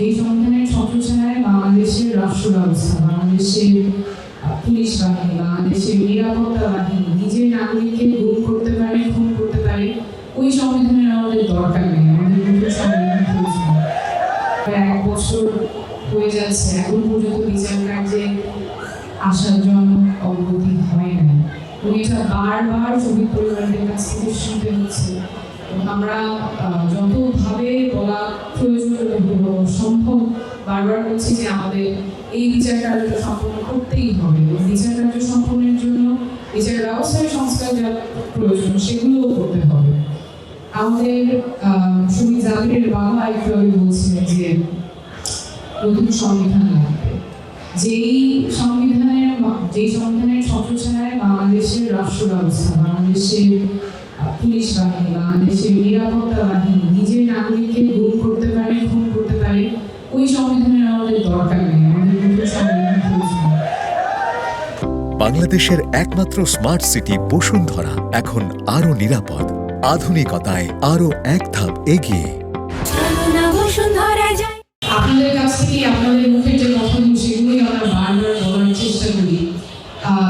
যে সংবিধানের ছত্রছায়ায় বাংলাদেশের রাষ্ট্র ব্যবস্থা, বাংলাদেশের পুলিশ বাহিনী, বাংলাদেশের নিরাপত্তা বাহিনী নিজের নাগরিককে গুম করতে পারে, খুন করতে পারে, ওই সংবিধানের আমাদের দরকার নেই। আমাদের নতুন সংবিধান প্রয়োজন। প্রায় 1 বছর হয়ে যাচ্ছে, এখন পর্যন্ত বিচার কার্যে আশাজনক অগ্রগতি হয় না, এবং এটা বারবার শহীদ পরিবারদের কাছ থেকে শুনতে হচ্ছে। আমরা যতভাবে বলা প্রয়োজন সম্ভব বারবার বলছি যে আমাদের এই বিচার কার্য সম্পন্ন করতেই হবে, এবং বিচার কার্য সম্পন্নের জন্য বিচার ব্যবস্থায় সংস্কার যা প্রয়োজন সেগুলোও করতে হবে। আমাদের শহীদ জাবিরের বাবা একটু আগে বলছিলেন যে নতুন সংবিধান লাগবে, যেই সংবিধানের ছত্রছায়ায় বাংলাদেশের রাষ্ট্র ব্যবস্থা, বাংলাদেশের পুলিশ বাহিনী, বাংলাদেশের নিরাপত্তা বাহিনী নিজের নাগরিককে গুম করতে পারে, খুন করতে পারে, ওই সংবিধানের আমাদের দরকার নেই। আমাদের নতুন সংবিধান প্রয়োজন। বাংলাদেশের একমাত্র স্মার্ট সিটি বসুন্ধরা এখন আরো নিরাপদ, আধুনিকতায় আরো এক ধাপ এগিয়ে। আপনাদের কাছ থেকে আপনাদের মুখের যে কথাগুলো সেগুলোই আমরা বারবার বলার চেষ্টা করি।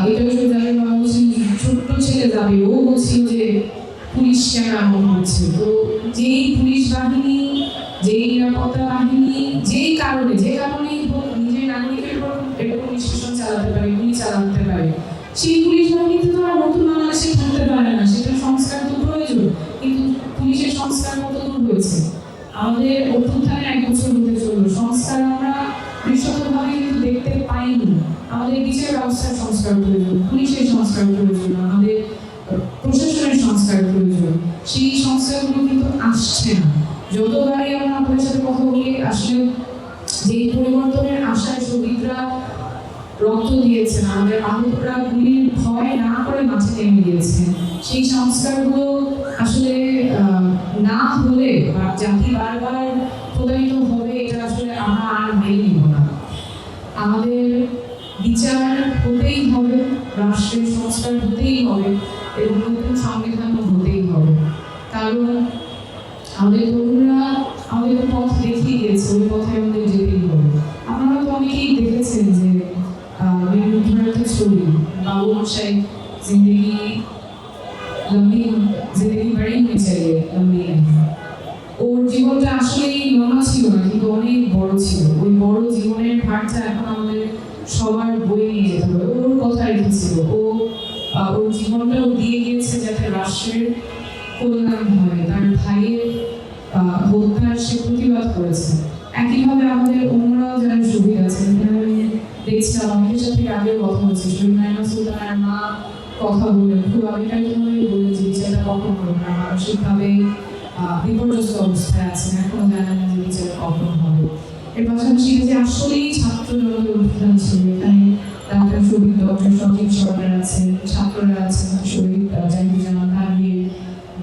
এটা জানেন বাবা বলছেন ছোট্ট ছেলে যাবে, ও বলছিল যে পুলিশ কেন এমন করছে। তো যেই পুলিশ বাহিনী, যেই নিরাপত্তা বাহিনী যে কারণেই হোক নিজের নাগরিকের উপর এরকম নিষ্কাশন চালাতে পারে, গুলি চালাতে পারে, সেই পুলিশ বাহিনী তো আর নতুন বাংলাদেশে থাকতে পারে না। সেটা সংস্কার তো প্রয়োজন, কিন্তু পুলিশের সংস্কার কত দূর হয়েছে? আমাদের অভ্যুত্থানের 1 বছর হতে চলল, সংস্কার আমরা দৃশ্যতভাবে কিন্তু দেখতে পাইনি। আমাদের বিচার ব্যবস্থার সংস্কার প্রয়োজন, পুলিশের সংস্কার প্রয়োজন, আমাদের প্রশাসনের সংস্কার প্রয়োজন। সেই সংস্কারগুলো কিন্তু আসছে না। যতবারই আমরা আপনাদের সাথে কথা বলি, আসলে যে পরিবর্তনের আশায় শহীদরা রক্ত দিয়েছেন, আমাদের আহতরা গুলির ভয় না করে মাঠে নেমে গিয়েছেন, সেই সংস্কারগুলো আসলে না হলে বা জাতি বারবার প্রতারিত হবে, এটা আসলে আমরা আর মেনে নিব না। আমাদের বিচার হতেই হবে, রাষ্ট্রের সংস্কার হতেই হবে, এবং নতুন সংবিধানও হতেই হবে। কারণ আমাদের তরুণরা আমাদের পথ দেখিয়ে গিয়েছে, ওই পথে আমাদের যেতেই হবে। আপনারা তো অনেকেই দেখেছেন যে একটা ছবি, বাবু মশাই জিন্দগি বাড়ি নিয়ে চলে লম্বি। ওর জীবনটা আসলেই লম্বা ছিল না, কিন্তু অনেক বড় ছিল। ওই বড় জীবনের ভারটা এখন আমাদের সবার বই নিয়ে যেতে হবে। ওর কথা রেখেছিল, ওর জীবনটাও দিয়ে গিয়েছে যাতে রাষ্ট্রের কল্যাণ হয়। তার ভাইয়ের হত্যার সে প্রতিবাদ করেছে। একইভাবে আমাদের অন্যরাও যারা শহীদ আছেন, আমি দেখছিলাম অনেকের সাথে আগেও কথা হচ্ছে, শহীদ নাইমা সুলতানার মা কথা বললেন, খুব আবেগভাবে বললেন যে বিচারটা কখন হবে না, মানসিকভাবে বিপর্যস্ত অবস্থায় আছেন, এখনো জানেন না যে বিচারটা কখন হবে। এর পাশাপাশি যে আসলেই ছাত্র জনতার অভিযান ছিল, এখানে ডাক্তার শহীদ ডক্টর সজীব সরকার আছেন, ছাত্ররা আছেন, শহীদ জাহিদুজ্জামান তানভীর,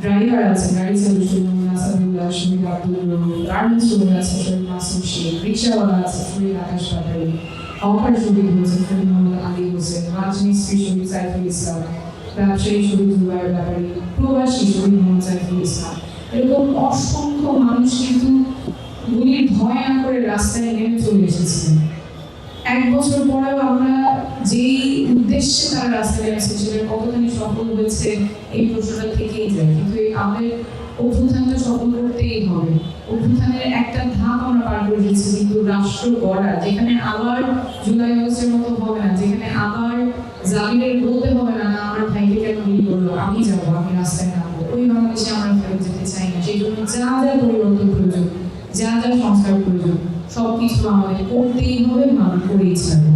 ড্রাইভার আছেন, গাড়ি চালক শহীদ মোহাম্মদ আসাদুল্লাহ, শহীদ আব্দুল রহমান, গার্মেন্টস শ্রমিক আছে শহীদ মাসুম শেখ, রিক্সাওয়ালা আছে শহীদ আকাশ পাটারি, হকার শহীদ হয়েছেন শহীদ মোহাম্মদ আলী হোসেন, রাজমিস্ত্রি শহীদ সাইফুল ইসলাম, ব্যবসায়ী শহীদ জুবায়ের ব্যাপারী, প্রবাসী শহীদ মোহাম্মদ সাইফুল ইসলাম। এরকম অসংখ্য মানুষ কিন্তু গুলির ভয় না করে রাস্তায় নেমে চলে এসেছিলেন। 1 বছর পরেও আমরা যেই উদ্দেশ্যে তারা রাস্তায় নেমেছে সেটা কতখানি সফল হয়েছে এই প্রশ্নটা থেকেই যায়। কিন্তু আমাদের অভ্যুত্থানটা সফল করতেই হবে। অভ্যুত্থানের একটা ধাপ আমরা পার করে দিচ্ছি, কিন্তু রাষ্ট্র গড়া, যেখানে আবার জুলাই আগস্টের মতো হবে না, যেখানে আবার জামিনের বলতে হবে না, আমার ভাইকে কেন গুলি করলো, আমি যাবো, আমি রাস্তায় নামবো, ওই বাংলাদেশে আমরা ফেরত যেতে চাই না। সেই জন্য যা যা পরিবর্তন প্রয়োজন, যা যা সংস্কার প্রয়োজন, সবকিছু আমাদের করতেই হবে, করেই ছাড়বো।